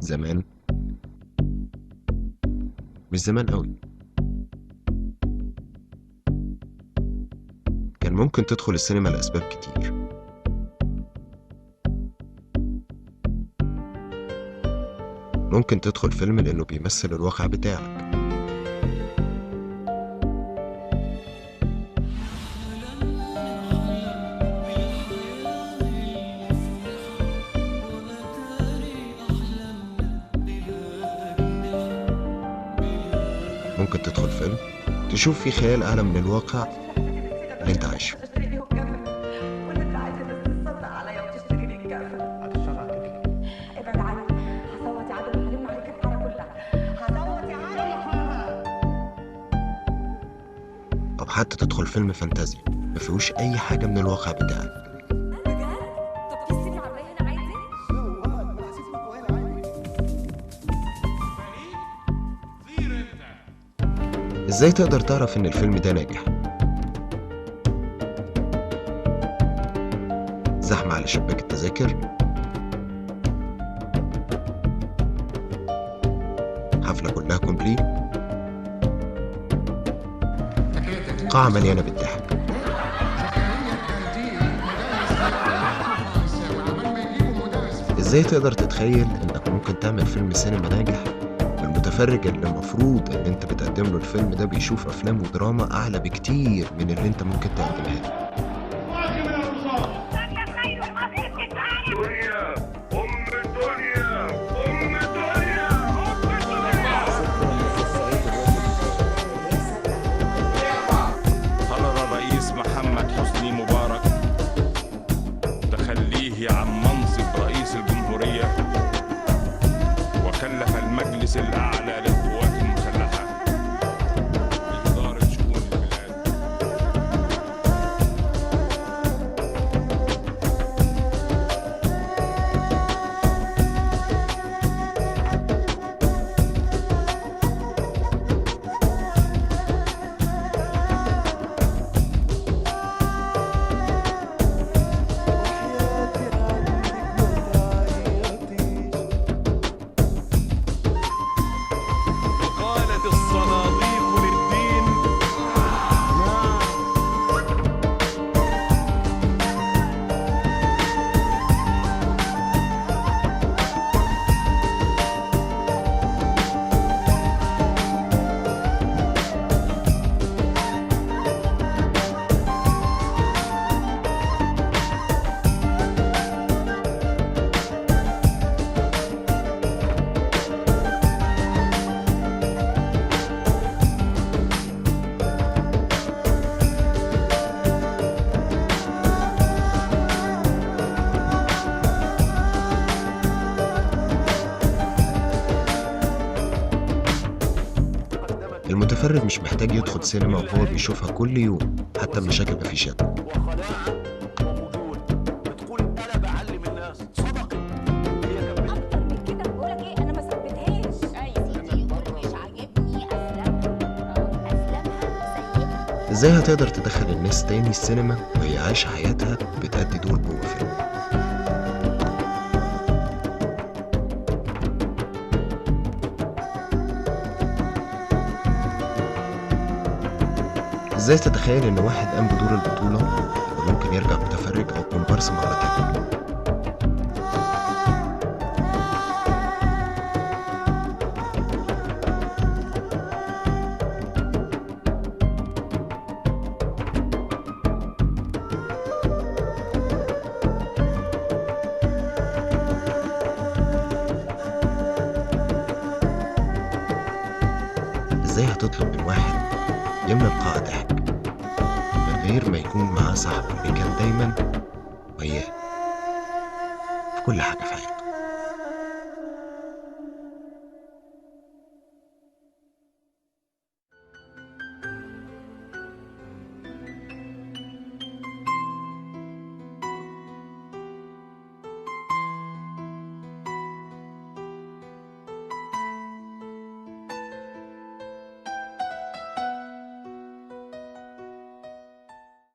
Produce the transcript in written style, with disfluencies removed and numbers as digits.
زمان، مش زمان قوي، كان ممكن تدخل السينما لأسباب كتير. ممكن تدخل فيلم لأنه بيمثل الواقع بتاعك، ممكن تدخل فيلم تشوف فيه خيال أعلى من الواقع اللي انت عايشه. أو حتى تدخل فيلم فانتازيا مفيهوش أي حاجة من الواقع بتاعك. ازاي تقدر تعرف ان الفيلم ده ناجح؟ زحمة على شباك التذاكر، حفلة كلها كومبلي، قاعة مليانة بالضحك. ازاي تقدر تتخيل انك ممكن تعمل فيلم سينما ناجح والمتفرج اللي المفروض ان انت بتقدم له الفيلم ده بيشوف افلام ودراما اعلى بكتير من اللي انت ممكن تقدمها له؟ قرر الرئيس محمد حسني مبارك تخليه عن منصب رئيس الجمهورية، وكلف المجلس الأعلى للقوات المسلحة بإدارة شؤون البلاد. وقالت الصناديق للدين المتفرج مش محتاج يدخل سينما وهو بيشوفها كل يوم، حتى بمشاكل أفيشات. ازاي هتقدر تدخل الناس تاني السينما وهي عايشة حياتها بتأدي دور جوه فيلم؟ ازاي تتخيل ان واحد قام بدور البطولة اللي ممكن يرجع متفرج او كومبارس مرة تانية؟ ازاي هتطلب من واحد يملى القاعة ضحك من غير ما يكون معاه صاحبه اللي كان دايما وياه في كل حاجة في حياته؟